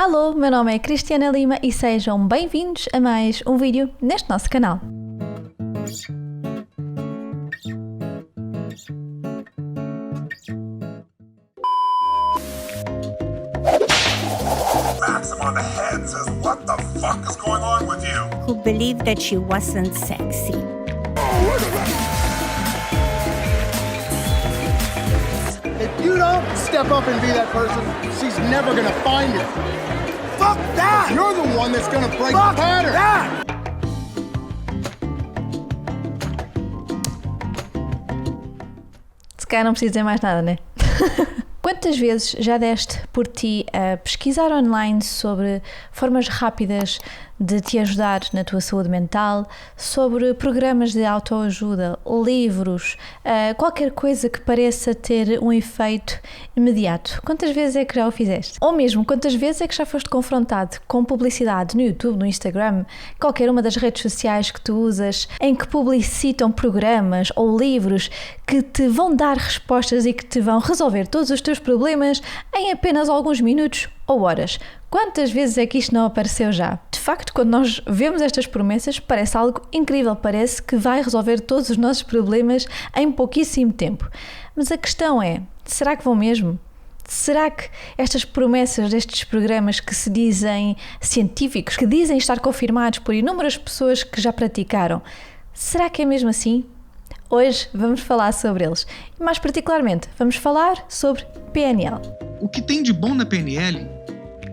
Alô, meu nome é Cristiana Lima e sejam bem-vindos a mais um vídeo neste nosso canal. Maxim on the head says, "What the fuck is going on with you?" Who believed that she wasn't sexy. If you don't step up and be that person, she's never gonna find you. Fuck that! You're the one that's gonna break the pattern. That! Se calhar não preciso dizer mais nada, né? Quantas vezes já deste por ti a pesquisar online sobre formas rápidas de te ajudar na tua saúde mental, sobre programas de autoajuda, livros, qualquer coisa que pareça ter um efeito imediato? Quantas vezes é que já o fizeste? Ou mesmo, quantas vezes é que já foste confrontado com publicidade no YouTube, no Instagram, qualquer uma das redes sociais que tu usas, em que publicitam programas ou livros que te vão dar respostas e que te vão resolver todos os teus problemas em apenas alguns minutos ou horas? Quantas vezes é que isto não apareceu já? De facto, quando nós vemos estas promessas, parece algo incrível, parece que vai resolver todos os nossos problemas em pouquíssimo tempo. Mas a questão é, será que vão mesmo? Será que estas promessas destes programas que se dizem científicos, que dizem estar confirmados por inúmeras pessoas que já praticaram, será que é mesmo assim? Hoje vamos falar sobre eles. E mais particularmente, vamos falar sobre PNL. O que tem de bom na PNL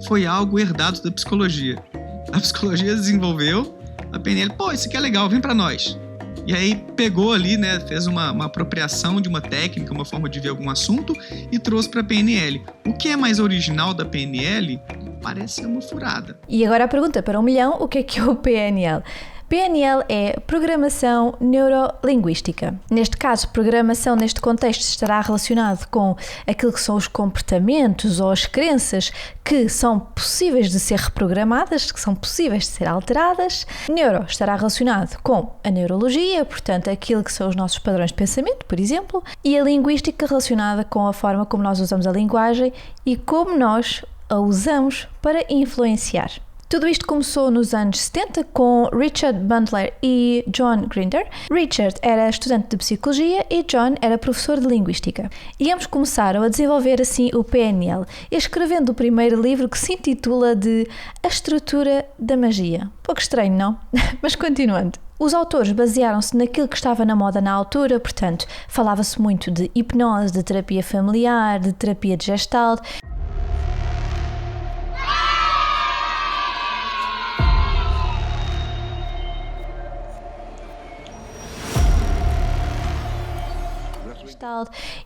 foi algo herdado da psicologia. A psicologia desenvolveu, a PNL, isso aqui é legal, vem pra nós. E aí pegou ali, né, fez uma apropriação de uma técnica, uma forma de ver algum assunto e trouxe pra PNL. O que é mais original da PNL parece ser uma furada. E agora a pergunta para 1 milhão, o que é o PNL? PNL é Programação Neurolinguística. Neste caso, programação neste contexto estará relacionado com aquilo que são os comportamentos ou as crenças que são possíveis de ser reprogramadas, que são possíveis de ser alteradas. Neuro estará relacionado com a neurologia, portanto, aquilo que são os nossos padrões de pensamento, por exemplo, e a linguística relacionada com a forma como nós usamos a linguagem e como nós a usamos para influenciar. Tudo isto começou nos anos 70 com Richard Bandler e John Grinder. Richard era estudante de psicologia e John era professor de linguística. E ambos começaram a desenvolver assim o PNL, escrevendo o primeiro livro que se intitula de A Estrutura da Magia. Pouco estranho, não? Mas continuando. Os autores basearam-se naquilo que estava na moda na altura, portanto, falava-se muito de hipnose, de terapia familiar, de terapia de Gestalt.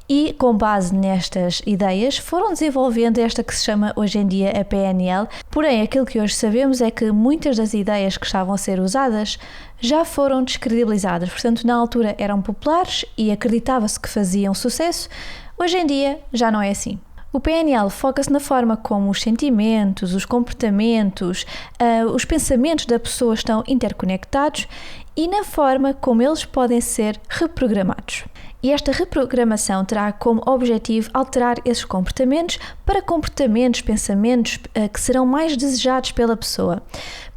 E com base nestas ideias foram desenvolvendo esta que se chama hoje em dia a PNL. Porém, aquilo que hoje sabemos é que muitas das ideias que estavam a ser usadas já foram descredibilizadas. Portanto, na altura eram populares e acreditava-se que faziam sucesso. Hoje em dia já não é assim. O PNL foca-se na forma como os sentimentos, os comportamentos, os pensamentos da pessoa estão interconectados e na forma como eles podem ser reprogramados. E esta reprogramação terá como objetivo alterar esses comportamentos para comportamentos, pensamentos que serão mais desejados pela pessoa.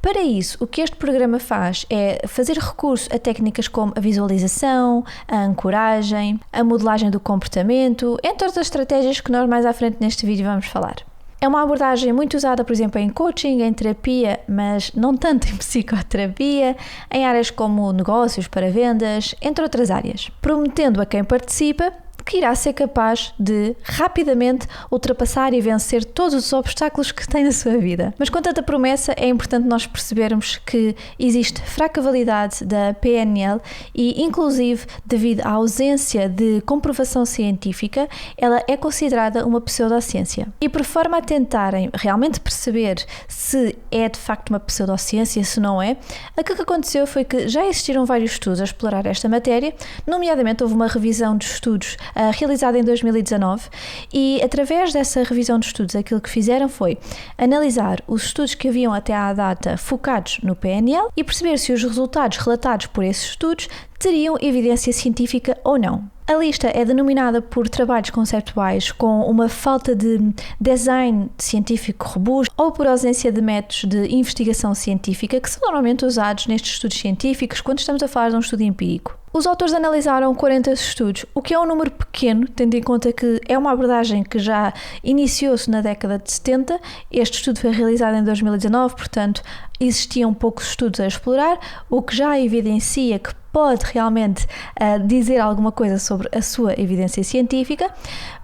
Para isso, o que este programa faz é fazer recurso a técnicas como a visualização, a ancoragem, a modelagem do comportamento, entre outras estratégias que nós mais à frente neste vídeo vamos falar. É uma abordagem muito usada, por exemplo, em coaching, em terapia, mas não tanto em psicoterapia, em áreas como negócios para vendas, entre outras áreas, prometendo a quem participa que irá ser capaz de rapidamente ultrapassar e vencer todos os obstáculos que tem na sua vida. Mas com tanta promessa é importante nós percebermos que existe fraca validade da PNL e, inclusive, devido à ausência de comprovação científica, ela é considerada uma pseudociência. E por forma a tentarem realmente perceber se é de facto uma pseudociência, se não é, aquilo que aconteceu foi que já existiram vários estudos a explorar esta matéria, nomeadamente houve uma revisão de estudos realizada em 2019, e através dessa revisão de estudos aquilo que fizeram foi analisar os estudos que haviam até à data focados no PNL e perceber se os resultados relatados por esses estudos teriam evidência científica ou não. A lista é denominada por trabalhos conceptuais com uma falta de design científico robusto ou por ausência de métodos de investigação científica que são normalmente usados nestes estudos científicos quando estamos a falar de um estudo empírico. Os autores analisaram 40 estudos, o que é um número pequeno, tendo em conta que é uma abordagem que já iniciou-se na década de 70. Este estudo foi realizado em 2019, portanto, existiam poucos estudos a explorar, o que já evidencia que pode realmente dizer alguma coisa sobre a sua evidência científica,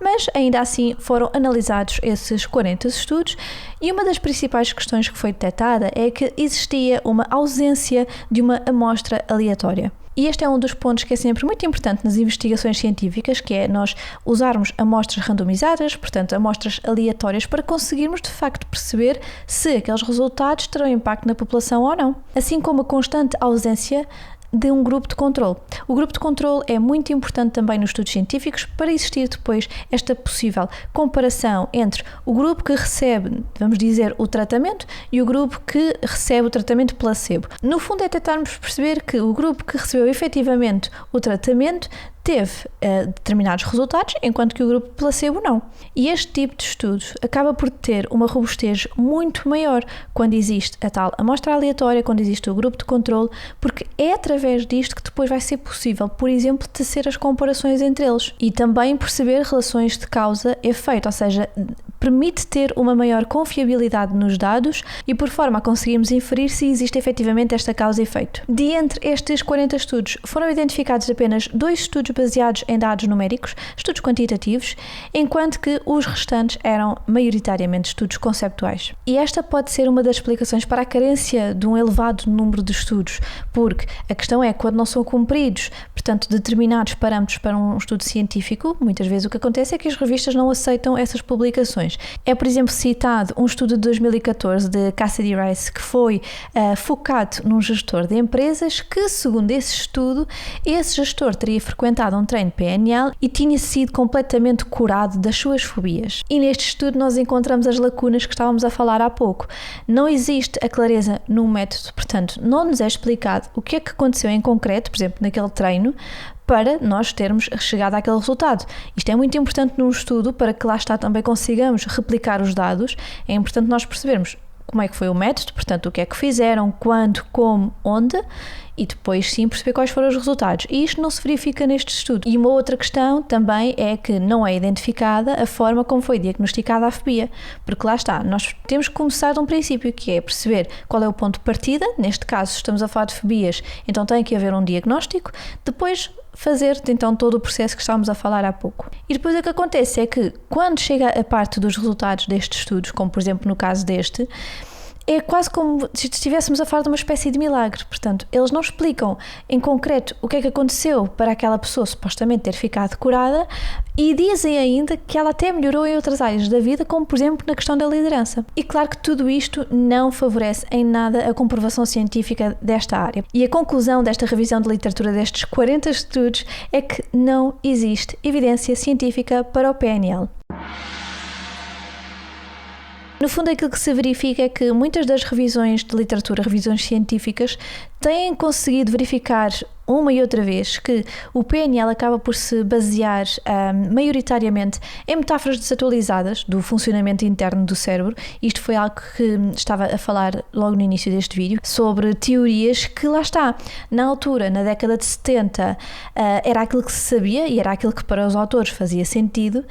mas ainda assim foram analisados esses 40 estudos e uma das principais questões que foi detectada é que existia uma ausência de uma amostra aleatória. E este é um dos pontos que é sempre muito importante nas investigações científicas, que é nós usarmos amostras randomizadas, portanto amostras aleatórias, para conseguirmos de facto perceber se aqueles resultados terão impacto na população ou não. Assim como a constante ausência de um grupo de controle. O grupo de controle é muito importante também nos estudos científicos para existir depois esta possível comparação entre o grupo que recebe, vamos dizer, o tratamento e o grupo que recebe o tratamento placebo. No fundo é tentarmos perceber que o grupo que recebeu efetivamente o tratamento teve determinados resultados, enquanto que o grupo placebo não. E este tipo de estudos acaba por ter uma robustez muito maior quando existe a tal amostra aleatória, quando existe o grupo de controle, porque é através disto que depois vai ser possível, por exemplo, tecer as comparações entre eles e também perceber relações de causa-efeito, ou seja, permite ter uma maior confiabilidade nos dados e por forma a conseguirmos inferir se existe efetivamente esta causa-efeito. De entre estes 40 estudos, foram identificados apenas 2 estudos baseados em dados numéricos, estudos quantitativos, enquanto que os restantes eram maioritariamente estudos conceptuais. E esta pode ser uma das explicações para a carência de um elevado número de estudos, porque a questão é, quando não são cumpridos, portanto, determinados parâmetros para um estudo científico, muitas vezes o que acontece é que as revistas não aceitam essas publicações. É, por exemplo, citado um estudo de 2014 de Cassidy Rice que foi focado num gestor de empresas que, segundo esse estudo, esse gestor teria frequentado um treino PNL e tinha sido completamente curado das suas fobias. E neste estudo nós encontramos as lacunas que estávamos a falar há pouco. Não existe a clareza no método, portanto, não nos é explicado o que é que aconteceu em concreto, por exemplo, naquele treino, para nós termos chegado àquele resultado. Isto é muito importante num estudo para que lá está também consigamos replicar os dados. É importante nós percebermos como é que foi o método, portanto, o que é que fizeram, quando, como, onde, e depois sim perceber quais foram os resultados. E isto não se verifica neste estudo. E uma outra questão também é que não é identificada a forma como foi diagnosticada a fobia, porque lá está, nós temos que começar de um princípio, que é perceber qual é o ponto de partida. Neste caso estamos a falar de fobias, então tem que haver um diagnóstico, depois fazer então todo o processo que estávamos a falar há pouco. E depois o que acontece é que quando chega a parte dos resultados destes estudos, como por exemplo no caso deste, é quase como se estivéssemos a falar de uma espécie de milagre. Portanto, eles não explicam em concreto o que é que aconteceu para aquela pessoa supostamente ter ficado curada e dizem ainda que ela até melhorou em outras áreas da vida, como por exemplo na questão da liderança. E claro que tudo isto não favorece em nada a comprovação científica desta área. E a conclusão desta revisão de literatura destes 40 estudos é que não existe evidência científica para o PNL. No fundo, aquilo que se verifica é que muitas das revisões de literatura, revisões científicas, têm conseguido verificar uma e outra vez que o PNL acaba por se basear maioritariamente em metáforas desatualizadas do funcionamento interno do cérebro. Isto foi algo que estava a falar logo no início deste vídeo, sobre teorias que, lá está, na altura, na década de 70, era aquilo que se sabia e era aquilo que para os autores fazia sentido,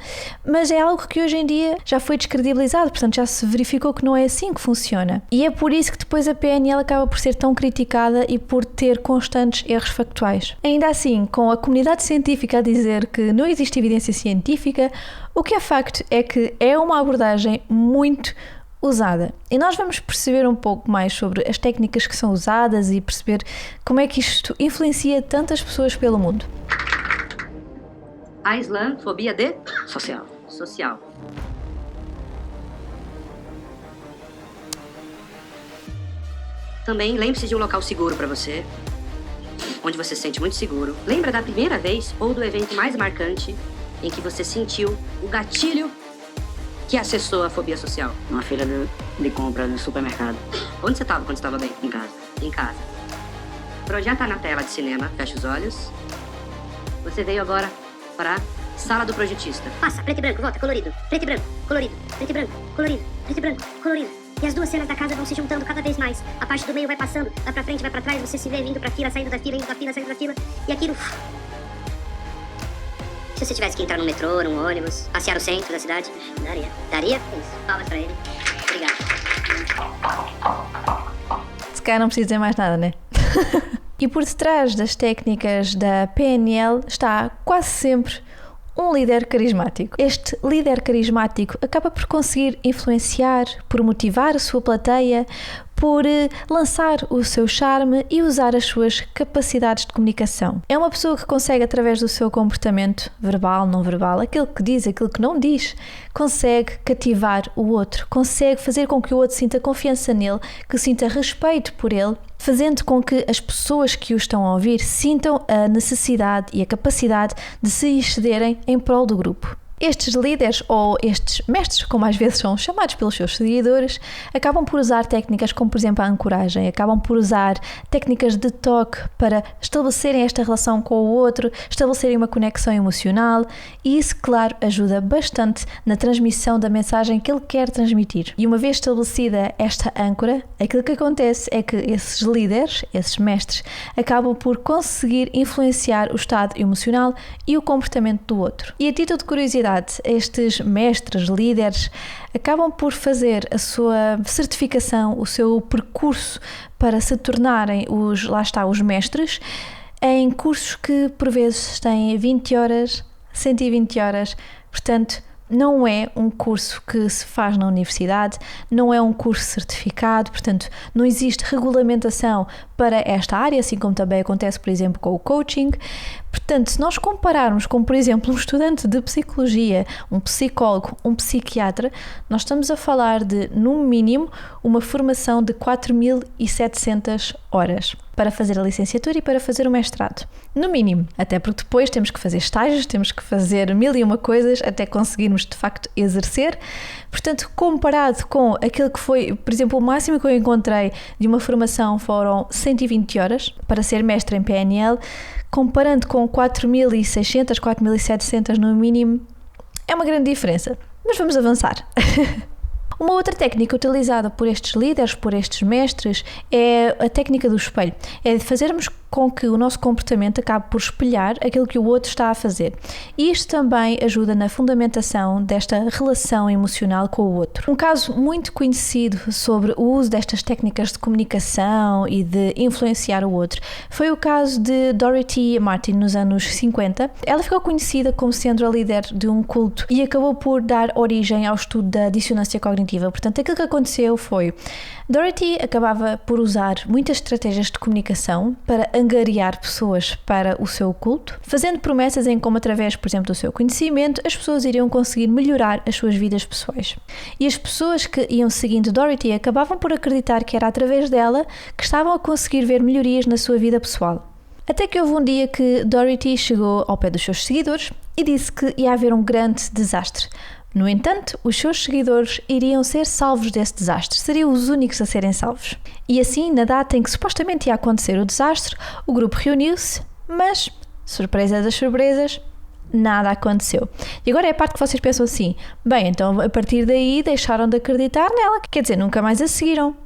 mas é algo que hoje em dia já foi descredibilizado, portanto já se verificou que não é assim que funciona. E é por isso que depois a PNL acaba por ser tão criticada e por ter constantes erros factuais. Ainda assim, com a comunidade científica a dizer que não existe evidência científica, o que é facto é que é uma abordagem muito usada. E nós vamos perceber um pouco mais sobre as técnicas que são usadas e perceber como é que isto influencia tantas pessoas pelo mundo. A islamofobia de? Social. Também lembre-se de um local seguro para você, onde você se sente muito seguro. Lembra da primeira vez ou do evento mais marcante em que você sentiu o gatilho que acessou a fobia social? Uma fila de compra no supermercado. Onde você estava quando estava bem? Em casa. Em casa. Projeta na tela de cinema, fecha os olhos. Você veio agora para a sala do projetista. Passa, preto e branco, volta, colorido. Preto e branco, colorido. Preto e branco, colorido. Preto e branco, colorido. E as duas cenas da casa vão se juntando cada vez mais. A parte do meio vai passando, vai pra frente, vai pra trás. Você se vê vindo pra fila, saindo da fila, indo da fila, saindo da fila. E aquilo... Se você tivesse que entrar num metrô, num ônibus, passear o centro da cidade, daria. Daria? Isso. Palmas pra ele. Obrigado. Se calhar não preciso dizer mais nada, né? E por detrás das técnicas da PNL está quase sempre um líder carismático. Este líder carismático acaba por conseguir influenciar, por motivar a sua plateia, por lançar o seu charme e usar as suas capacidades de comunicação. É uma pessoa que consegue, através do seu comportamento verbal, não verbal, aquilo que diz, aquilo que não diz, consegue cativar o outro, consegue fazer com que o outro sinta confiança nele, que sinta respeito por ele, fazendo com que as pessoas que o estão a ouvir sintam a necessidade e a capacidade de se excederem em prol do grupo. Estes líderes, ou estes mestres, como às vezes são chamados pelos seus seguidores, acabam por usar técnicas como, por exemplo, a ancoragem, acabam por usar técnicas de toque para estabelecerem esta relação com o outro, estabelecerem uma conexão emocional, e isso, claro, ajuda bastante na transmissão da mensagem que ele quer transmitir. E uma vez estabelecida esta âncora, aquilo que acontece é que esses líderes, esses mestres, acabam por conseguir influenciar o estado emocional e o comportamento do outro. E a título de curiosidade, estes mestres, líderes, acabam por fazer a sua certificação, o seu percurso para se tornarem os mestres, em cursos que por vezes têm 20 horas, 120 horas, portanto não é um curso que se faz na universidade, não é um curso certificado, portanto não existe regulamentação para esta área, assim como também acontece, por exemplo, com o coaching. Portanto, se nós compararmos com, por exemplo, um estudante de psicologia, um psicólogo, um psiquiatra, nós estamos a falar de, no mínimo, uma formação de 4.700 horas para fazer a licenciatura e para fazer o mestrado. No mínimo. Até porque depois temos que fazer estágios, temos que fazer 1001 coisas até conseguirmos, de facto, exercer. Portanto, comparado com aquilo que foi, por exemplo, o máximo que eu encontrei de uma formação foram 120 horas para ser mestre em PNL, comparando com 4.600, 4.700 no mínimo, é uma grande diferença. Mas vamos avançar. Uma outra técnica utilizada por estes líderes, por estes mestres, é a técnica do espelho. É de fazermos com que o nosso comportamento acabe por espelhar aquilo que o outro está a fazer. E isto também ajuda na fundamentação desta relação emocional com o outro. Um caso muito conhecido sobre o uso destas técnicas de comunicação e de influenciar o outro foi o caso de Dorothy Martin nos anos 50. Ela ficou conhecida como sendo a líder de um culto e acabou por dar origem ao estudo da dissonância cognitiva. Portanto, aquilo que aconteceu foi Dorothy acabava por usar muitas estratégias de comunicação para angariar pessoas para o seu culto, fazendo promessas em como, através, por exemplo, do seu conhecimento, as pessoas iriam conseguir melhorar as suas vidas pessoais. E as pessoas que iam seguindo Dorothy acabavam por acreditar que era através dela que estavam a conseguir ver melhorias na sua vida pessoal. Até que houve um dia que Dorothy chegou ao pé dos seus seguidores e disse que ia haver um grande desastre. No entanto, os seus seguidores iriam ser salvos desse desastre, seriam os únicos a serem salvos. E assim, na data em que supostamente ia acontecer o desastre, o grupo reuniu-se, mas, surpresa das surpresas, nada aconteceu. E agora é a parte que vocês pensam assim, bem, então a partir daí deixaram de acreditar nela, quer dizer, nunca mais a seguiram.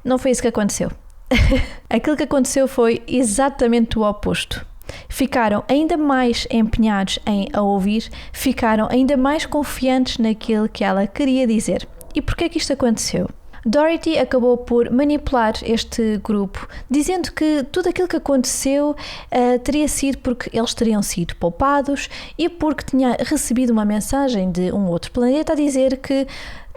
Não foi isso que aconteceu. Aquilo que aconteceu foi exatamente o oposto. Ficaram ainda mais empenhados em a ouvir, ficaram ainda mais confiantes naquilo que ela queria dizer. E porquê que isto aconteceu? Dorothy acabou por manipular este grupo, dizendo que tudo aquilo que aconteceu teria sido porque eles teriam sido poupados e porque tinha recebido uma mensagem de um outro planeta a dizer que,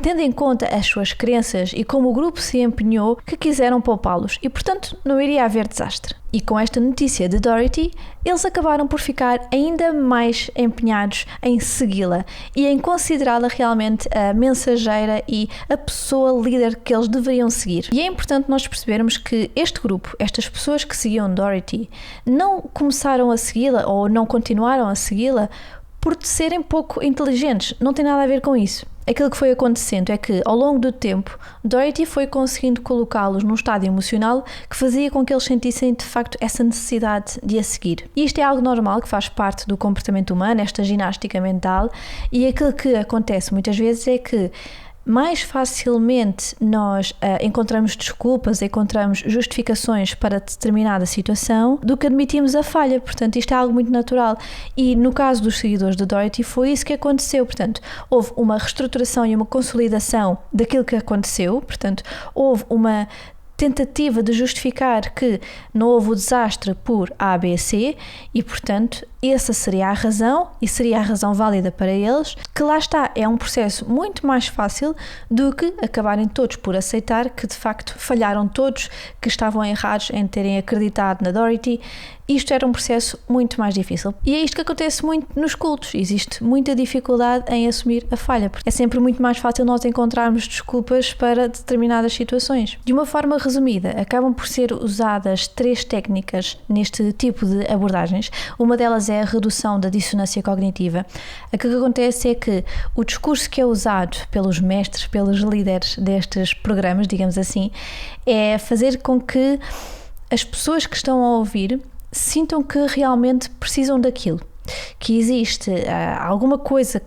tendo em conta as suas crenças e como o grupo se empenhou, que quiseram poupá-los e, portanto, não iria haver desastre. E com esta notícia de Dorothy, eles acabaram por ficar ainda mais empenhados em segui-la e em considerá-la realmente a mensageira e a pessoa líder que eles deveriam seguir. E é importante nós percebermos que este grupo, estas pessoas que seguiam Dorothy, não começaram a segui-la ou não continuaram a segui-la por serem pouco inteligentes. Não tem nada a ver com isso. Aquilo que foi acontecendo é que, ao longo do tempo, Dorothy foi conseguindo colocá-los num estado emocional que fazia com que eles sentissem, de facto, essa necessidade de a seguir. E isto é algo normal, que faz parte do comportamento humano, esta ginástica mental, e aquilo que acontece muitas vezes é que mais facilmente nós encontramos desculpas, encontramos justificações para determinada situação do que admitimos a falha. Portanto, isto é algo muito natural. E no caso dos seguidores de Dorothy foi isso que aconteceu. Portanto, houve uma reestruturação e uma consolidação daquilo que aconteceu. Portanto, houve uma tentativa de justificar que não houve o desastre por A, B, C e, portanto, essa seria a razão e seria a razão válida para eles, que lá está, é um processo muito mais fácil do que acabarem todos por aceitar que de facto falharam todos, que estavam errados em terem acreditado na Dorothy. Isto era um processo muito mais difícil. E é isto que acontece muito nos cultos. Existe muita dificuldade em assumir a falha, porque é sempre muito mais fácil nós encontrarmos desculpas para determinadas situações. De uma forma resumida, acabam por ser usadas 3 técnicas neste tipo de abordagens. Uma delas é a redução da dissonância cognitiva. Aquilo que acontece é que o discurso que é usado pelos mestres, pelos líderes destes programas, digamos assim, é fazer com que as pessoas que estão a ouvir sintam que realmente precisam daquilo, que existe alguma coisa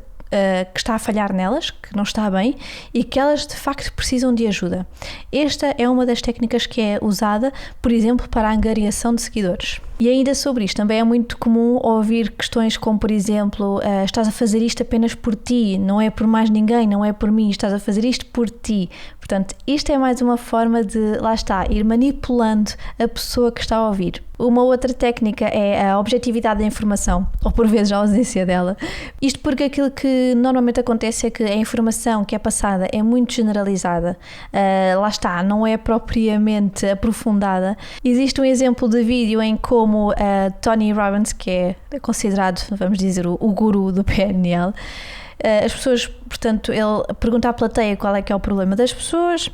que está a falhar nelas, que não está bem e que elas de facto precisam de ajuda. Esta é uma das técnicas que é usada, por exemplo, para a angariação de seguidores. E ainda sobre isto, também é muito comum ouvir questões como, por exemplo, estás a fazer isto apenas por ti, não é por mais ninguém, não é por mim, estás a fazer isto por ti. Portanto, isto é mais uma forma de, lá está, ir manipulando a pessoa que está a ouvir. Uma outra técnica é a objetividade da informação, ou por vezes a ausência dela. Isto porque aquilo que normalmente acontece é que a informação que é passada é muito generalizada. Lá está, não é propriamente aprofundada. Existe um exemplo de vídeo em como Tony Robbins, que é considerado, vamos dizer, o guru do PNL, as pessoas, portanto, ele pergunta à plateia qual é que é o problema das pessoas.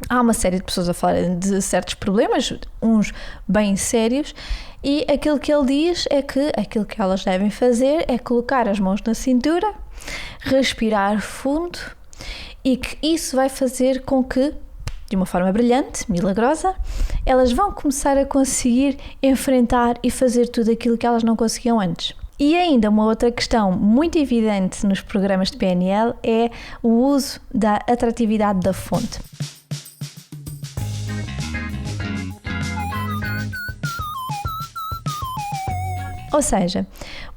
Há uma série de pessoas a falar de certos problemas, uns bem sérios, e aquilo que ele diz é que aquilo que elas devem fazer é colocar as mãos na cintura, respirar fundo, e que isso vai fazer com que, de uma forma brilhante, milagrosa, elas vão começar a conseguir enfrentar e fazer tudo aquilo que elas não conseguiam antes. E ainda uma outra questão muito evidente nos programas de PNL é o uso da atratividade da fonte. Ou seja,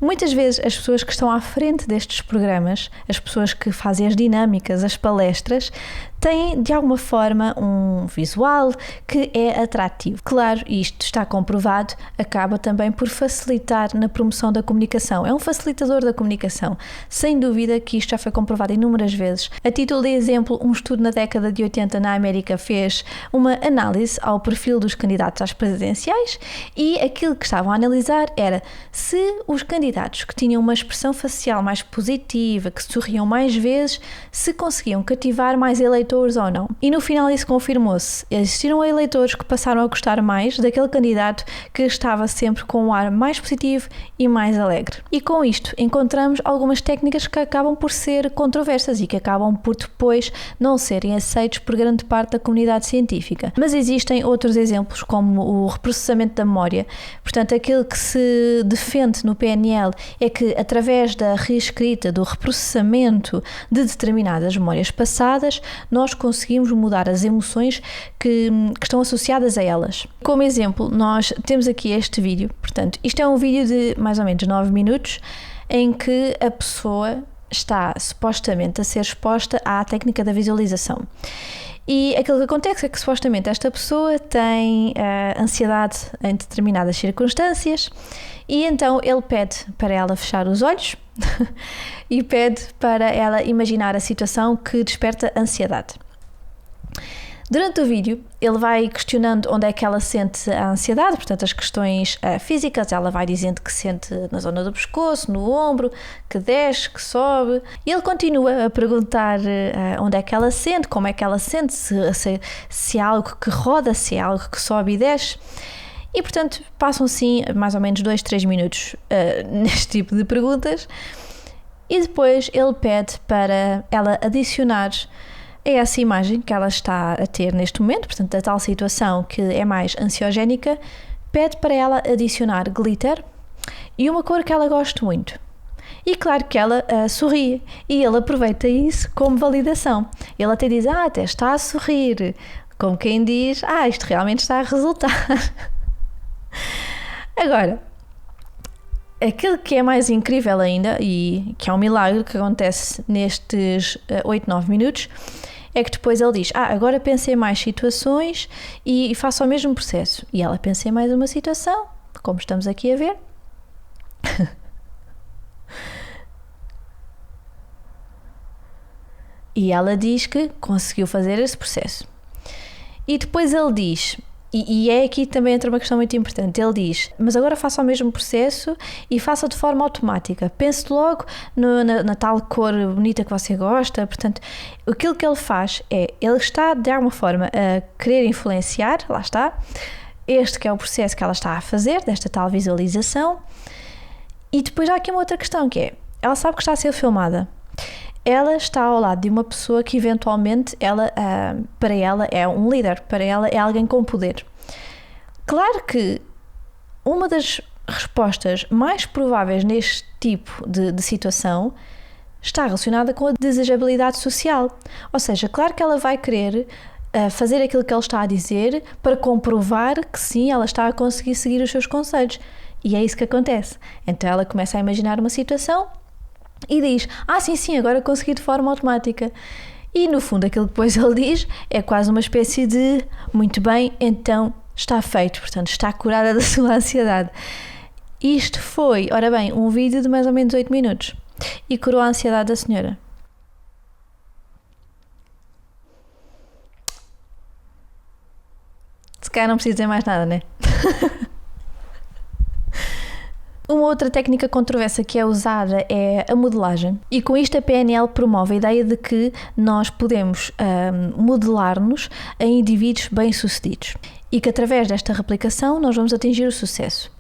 muitas vezes as pessoas que estão à frente destes programas, as pessoas que fazem as dinâmicas, as palestras, têm de alguma forma um visual que é atrativo. Claro, isto está comprovado, acaba também por facilitar na promoção da comunicação. É um facilitador da comunicação. Sem dúvida que isto já foi comprovado inúmeras vezes. A título de exemplo, um estudo na década de 80 na América fez uma análise ao perfil dos candidatos às presidenciais e aquilo que estavam a analisar era se os candidatos que tinham uma expressão facial mais positiva, que sorriam mais vezes, se conseguiam cativar mais eleitores ou não. E no final isso confirmou-se. Existiram eleitores que passaram a gostar mais daquele candidato que estava sempre com um ar mais positivo e mais alegre. E com isto encontramos algumas técnicas que acabam por ser controversas e que acabam por depois não serem aceitos por grande parte da comunidade científica. Mas existem outros exemplos como o reprocessamento da memória. Portanto, aquilo que se defende no PNL é que através da reescrita, do reprocessamento de determinadas memórias passadas, nós conseguimos mudar as emoções que estão associadas a elas. Como exemplo, nós temos aqui este vídeo. Portanto, isto é um vídeo de mais ou menos 9 minutos em que a pessoa está supostamente a ser exposta à técnica da visualização. E aquilo que acontece é que supostamente esta pessoa tem ansiedade em determinadas circunstâncias e então ele pede para ela fechar os olhos e pede para ela imaginar a situação que desperta ansiedade. Durante o vídeo, ele vai questionando onde é que ela sente a ansiedade, portanto, as questões físicas, ela vai dizendo que sente na zona do pescoço, no ombro, que desce, que sobe, e ele continua a perguntar onde é que ela sente, como é que ela sente, se é algo que roda, se é algo que sobe e desce. E, portanto, passam sim mais ou menos 2-3 minutos neste tipo de perguntas e depois ele pede para ela adicionar a essa imagem que ela está a ter neste momento, portanto, a tal situação que é mais ansiogénica, pede para ela adicionar glitter e uma cor que ela gosta muito. E claro que ela sorri e ele aproveita isso como validação. Ele até diz, até está a sorrir, como quem diz, isto realmente está a resultar. Agora, aquilo que é mais incrível ainda, e que é um milagre que acontece nestes 8-9 minutos, é que depois ele diz, agora pensei em mais situações e faço o mesmo processo. E ela pensa em mais uma situação, como estamos aqui a ver. E ela diz que conseguiu fazer esse processo. E depois ele diz, e é aqui também entra uma questão muito importante, ele diz, mas agora faça o mesmo processo e faça de forma automática. Pense logo na tal cor bonita que você gosta. Portanto, aquilo que ele faz é, ele está de alguma forma a querer influenciar, lá está, este que é o processo que ela está a fazer, desta tal visualização. E depois há aqui uma outra questão que é, ela sabe que está a ser filmada. Ela está ao lado de uma pessoa que eventualmente para ela é um líder, para ela é alguém com poder. Claro que uma das respostas mais prováveis neste tipo de situação está relacionada com a desejabilidade social. Ou seja, claro que ela vai querer fazer aquilo que ele está a dizer para comprovar que sim, ela está a conseguir seguir os seus conselhos. E é isso que acontece. Então ela começa a imaginar uma situação e diz, sim, agora consegui de forma automática. E no fundo aquilo que depois ele diz é quase uma espécie de, muito bem, então está feito, portanto está curada da sua ansiedade. Isto foi, ora bem, um vídeo de mais ou menos 8 minutos e curou a ansiedade da senhora. Se calhar não preciso dizer mais nada, né? Uma outra técnica controversa que é usada é a modelagem, e com isto a PNL promove a ideia de que nós podemos modelar-nos a indivíduos bem-sucedidos e que através desta replicação nós vamos atingir o sucesso.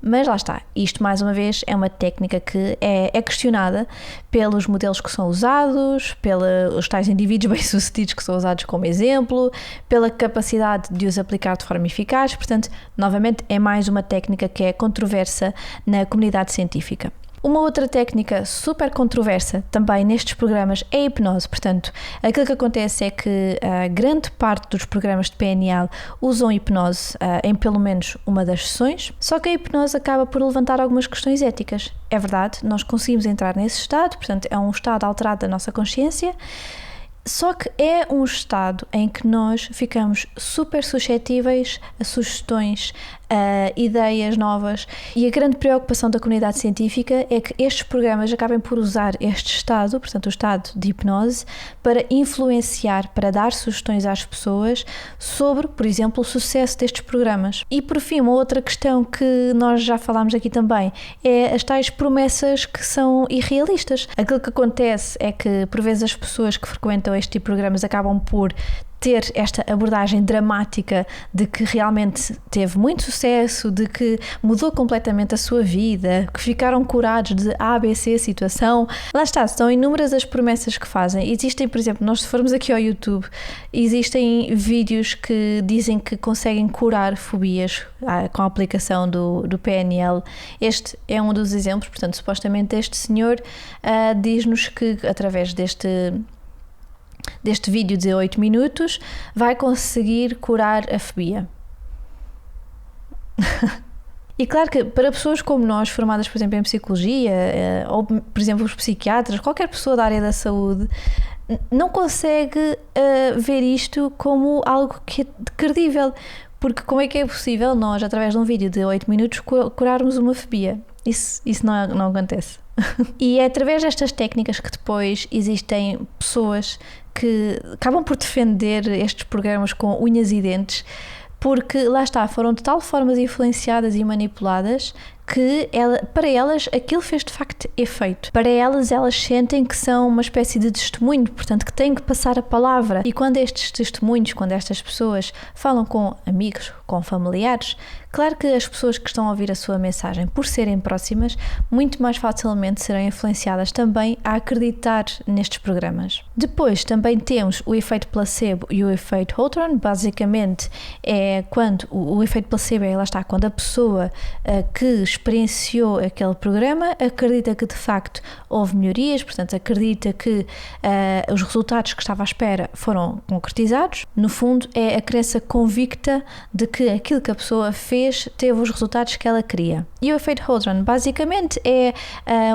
Mas lá está, isto mais uma vez é uma técnica que é questionada pelos modelos que são usados, pelos tais indivíduos bem-sucedidos que são usados como exemplo, pela capacidade de os aplicar de forma eficaz. Portanto, novamente, é mais uma técnica que é controversa na comunidade científica. Uma outra técnica super controversa também nestes programas é a hipnose. Portanto, aquilo que acontece é que a grande parte dos programas de PNL usam hipnose em pelo menos uma das sessões, só que a hipnose acaba por levantar algumas questões éticas. É verdade, nós conseguimos entrar nesse estado, portanto é um estado alterado da nossa consciência, só que é um estado em que nós ficamos super suscetíveis a sugestões, a ideias novas, e a grande preocupação da comunidade científica é que estes programas acabem por usar este estado, portanto o estado de hipnose, para influenciar, para dar sugestões às pessoas sobre, por exemplo, o sucesso destes programas. E por fim, uma outra questão que nós já falámos aqui também é as tais promessas que são irrealistas. Aquilo que acontece é que por vezes as pessoas que frequentam este tipo de programas acabam por ter esta abordagem dramática de que realmente teve muito sucesso, de que mudou completamente a sua vida, que ficaram curados de A, B, C situação. Lá está, são inúmeras as promessas que fazem. Existem, por exemplo, nós se formos aqui ao YouTube, existem vídeos que dizem que conseguem curar fobias com a aplicação do PNL. Este é um dos exemplos, portanto, supostamente este senhor diz-nos que através deste vídeo de 8 minutos vai conseguir curar a fobia. E claro que para pessoas como nós, formadas por exemplo em psicologia, ou por exemplo os psiquiatras, qualquer pessoa da área da saúde não consegue ver isto como algo que é credível, porque como é que é possível nós, através de um vídeo de 8 minutos, curarmos uma fobia? Isso não acontece. E é através destas técnicas que depois existem pessoas que acabam por defender estes programas com unhas e dentes, porque lá está, foram de tal forma influenciadas e manipuladas que para elas aquilo fez de facto efeito. Para elas sentem que são uma espécie de testemunho, portanto que têm que passar a palavra. E quando estes testemunhos, quando estas pessoas falam com amigos, com familiares, claro que as pessoas que estão a ouvir a sua mensagem, por serem próximas, muito mais facilmente serão influenciadas também a acreditar nestes programas. Depois também temos o efeito placebo e o efeito Hawthorne. Basicamente é quando o efeito placebo lá está, quando a pessoa que experienciou aquele programa acredita que de facto houve melhorias, portanto acredita que os resultados que estava à espera foram concretizados. No fundo é a crença convicta de que aquilo que a pessoa fez teve os resultados que ela queria. E o efeito Hawthorne basicamente é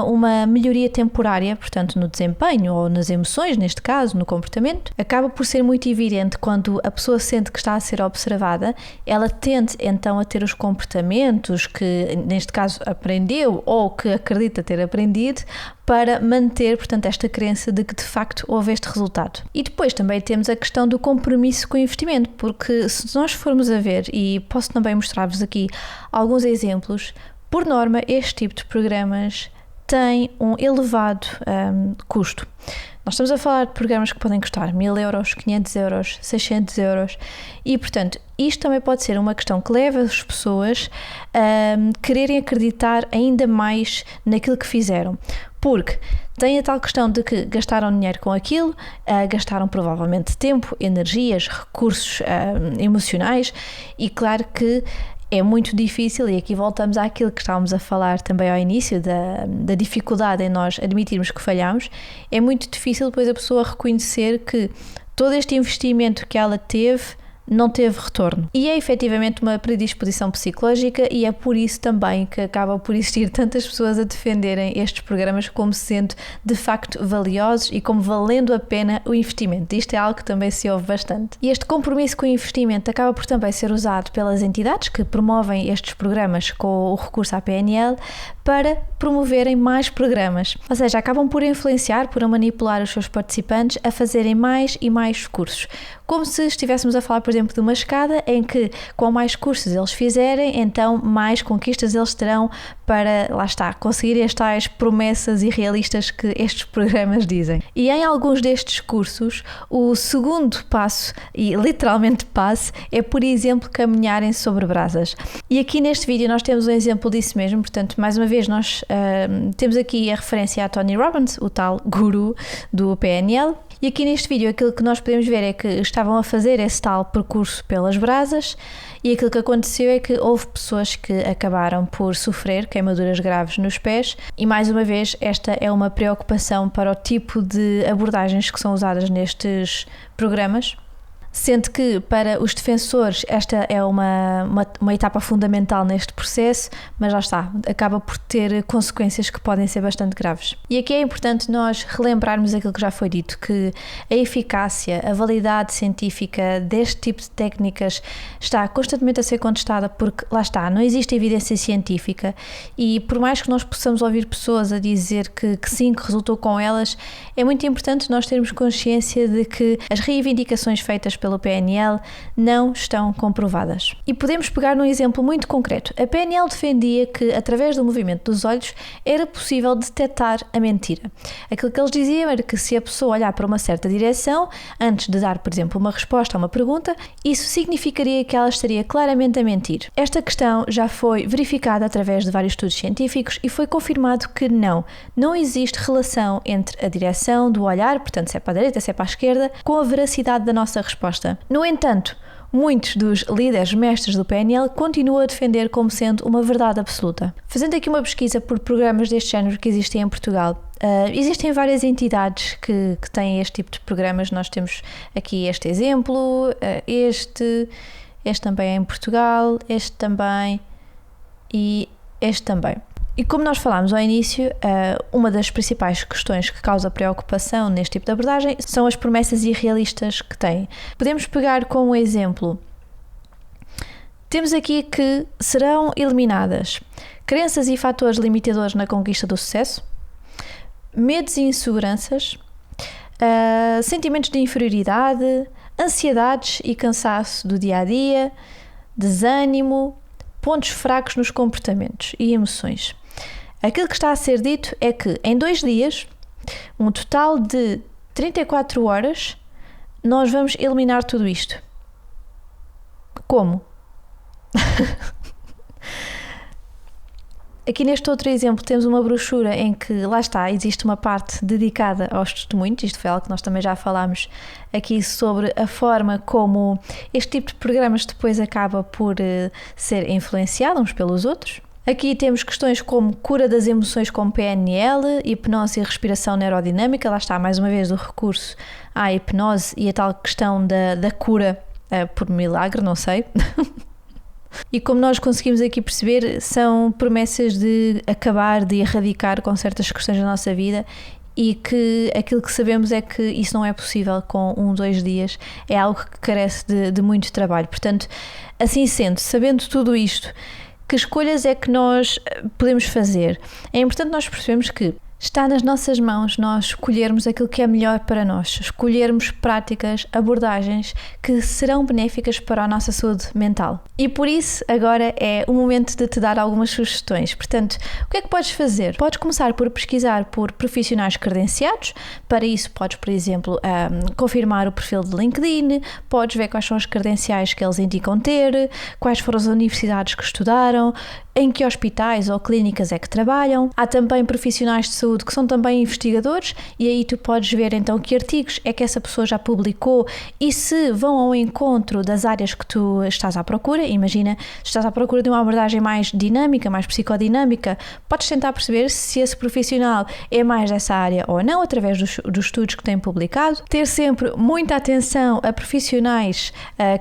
uma melhoria temporária, portanto no desempenho ou nas emoções, neste caso no comportamento. Acaba por ser muito evidente quando a pessoa sente que está a ser observada, ela tende então a ter os comportamentos que neste caso aprendeu ou que acredita ter aprendido para manter, portanto, esta crença de que de facto houve este resultado. E depois também temos a questão do compromisso com o investimento, porque se nós formos a ver, e posso também mostrar-vos aqui alguns exemplos, por norma este tipo de programas tem um elevado custo. Nós estamos a falar de programas que podem custar 1.000 euros, 500 euros, 600 euros e, portanto, isto também pode ser uma questão que leva as pessoas a quererem acreditar ainda mais naquilo que fizeram. Porque tem a tal questão de que gastaram dinheiro com aquilo, gastaram provavelmente tempo, energias, recursos emocionais e claro que é muito difícil, e aqui voltamos àquilo que estávamos a falar também ao início, da dificuldade em nós admitirmos que falhamos. É muito difícil depois a pessoa reconhecer que todo este investimento que ela teve não teve retorno. E é efetivamente uma predisposição psicológica e é por isso também que acaba por existir tantas pessoas a defenderem estes programas como sendo de facto valiosos e como valendo a pena o investimento. Isto é algo que também se ouve bastante. E este compromisso com o investimento acaba por também ser usado pelas entidades que promovem estes programas com o recurso à PNL para promoverem mais programas. Ou seja, acabam por influenciar, por manipular os seus participantes a fazerem mais e mais cursos. Como se estivéssemos a falar, por exemplo, de uma escada em que, com mais cursos eles fizerem, então mais conquistas eles terão para, lá está, conseguir as tais promessas irrealistas que estes programas dizem. E em alguns destes cursos, o segundo passo, e literalmente passo, é, por exemplo, caminharem sobre brasas. E aqui neste vídeo nós temos um exemplo disso mesmo, portanto, mais uma vez, nós temos aqui a referência a Tony Robbins, o tal guru do PNL. E aqui neste vídeo aquilo que nós podemos ver é que estavam a fazer esse tal percurso pelas brasas e aquilo que aconteceu é que houve pessoas que acabaram por sofrer queimaduras graves nos pés e mais uma vez esta é uma preocupação para o tipo de abordagens que são usadas nestes programas. Sendo que para os defensores esta é uma etapa fundamental neste processo, mas lá está, acaba por ter consequências que podem ser bastante graves. E aqui é importante nós relembrarmos aquilo que já foi dito, que a eficácia, a validade científica deste tipo de técnicas está constantemente a ser contestada porque, lá está, não existe evidência científica e por mais que nós possamos ouvir pessoas a dizer que sim, que resultou com elas, é muito importante nós termos consciência de que as reivindicações feitas pelo PNL não estão comprovadas. E podemos pegar num exemplo muito concreto. A PNL defendia que, através do movimento dos olhos, era possível detectar a mentira. Aquilo que eles diziam era que se a pessoa olhar para uma certa direção, antes de dar, por exemplo, uma resposta a uma pergunta, isso significaria que ela estaria claramente a mentir. Esta questão já foi verificada através de vários estudos científicos e foi confirmado que não existe relação entre a direção do olhar, portanto, se é para a direita, se é para a esquerda, com a veracidade da nossa resposta. No entanto, muitos dos líderes mestres do PNL continuam a defender como sendo uma verdade absoluta. Fazendo aqui uma pesquisa por programas deste género que existem em Portugal, existem várias entidades que têm este tipo de programas. Nós temos aqui este exemplo, este também é em Portugal, este também e este também. E como nós falámos ao início, uma das principais questões que causa preocupação neste tipo de abordagem são as promessas irrealistas que têm. Podemos pegar como exemplo, temos aqui que serão eliminadas crenças e fatores limitadores na conquista do sucesso, medos e inseguranças, sentimentos de inferioridade, ansiedades e cansaço do dia a dia, desânimo, pontos fracos nos comportamentos e emoções. Aquilo que está a ser dito é que em 2 dias, um total de 34 horas, nós vamos eliminar tudo isto. Como? Aqui neste outro exemplo temos uma brochura em que, lá está, existe uma parte dedicada aos testemunhos. Isto foi algo que nós também já falámos aqui sobre a forma como este tipo de programas depois acaba por ser influenciado uns pelos outros. Aqui temos questões como cura das emoções com PNL, hipnose e respiração neurodinâmica. Lá está, mais uma vez, o recurso à hipnose e a tal questão da cura por milagre, não sei. E como nós conseguimos aqui perceber, são promessas de acabar, de erradicar com certas questões da nossa vida, e que aquilo que sabemos é que isso não é possível com 1-2 dias, é algo que carece de muito trabalho. Portanto, assim sendo, sabendo tudo isto, que escolhas é que nós podemos fazer? É importante nós percebermos que está nas nossas mãos nós escolhermos aquilo que é melhor para nós, escolhermos práticas, abordagens que serão benéficas para a nossa saúde mental. E por isso agora é o momento de te dar algumas sugestões. Portanto, o que é que podes fazer? Podes começar por pesquisar por profissionais credenciados. Para isso podes, por exemplo, confirmar o perfil de LinkedIn, podes ver quais são as credenciais que eles indicam ter, quais foram as universidades que estudaram, em que hospitais ou clínicas é que trabalham. Há também profissionais de saúde que são também investigadores, e aí tu podes ver então que artigos é que essa pessoa já publicou e se vão ao encontro das áreas que tu estás à procura. Imagina, se estás à procura de uma abordagem mais dinâmica, mais psicodinâmica, podes tentar perceber se esse profissional é mais dessa área ou não, através dos estudos que tem publicado. Ter sempre muita atenção a profissionais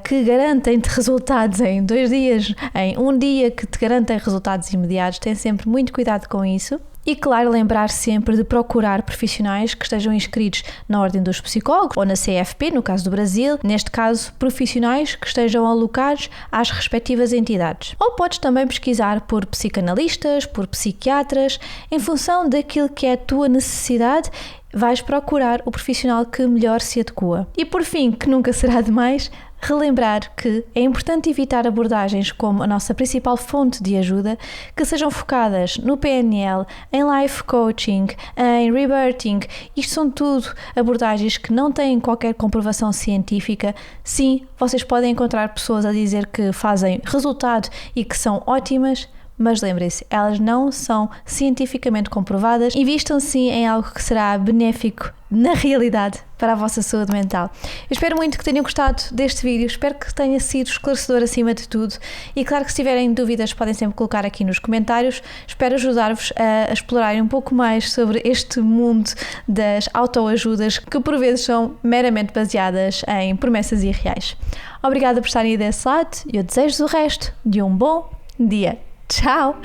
que garantem-te resultados em 2 dias, em 1 dia, que te garantem resultados imediatos. Tem sempre muito cuidado com isso. E, claro, lembrar sempre de procurar profissionais que estejam inscritos na Ordem dos Psicólogos ou na CFP, no caso do Brasil. Neste caso, profissionais que estejam alocados às respectivas entidades. Ou podes também pesquisar por psicanalistas, por psiquiatras, em função daquilo que é a tua necessidade. Vais procurar o profissional que melhor se adequa. E por fim, que nunca será demais, relembrar que é importante evitar abordagens como a nossa principal fonte de ajuda, que sejam focadas no PNL, em life coaching, em rebirthing. Isto são tudo abordagens que não têm qualquer comprovação científica. Sim, vocês podem encontrar pessoas a dizer que fazem resultado e que são ótimas, mas lembrem-se, elas não são cientificamente comprovadas. Invistam sim em algo que será benéfico na realidade para a vossa saúde mental. Eu espero muito que tenham gostado deste vídeo, espero que tenha sido esclarecedor acima de tudo, e claro que se tiverem dúvidas podem sempre colocar aqui nos comentários. Espero ajudar-vos a explorarem um pouco mais sobre este mundo das autoajudas, que por vezes são meramente baseadas em promessas irreais. Obrigada por estarem aí desse lado e eu desejo o resto de um bom dia. Tchau!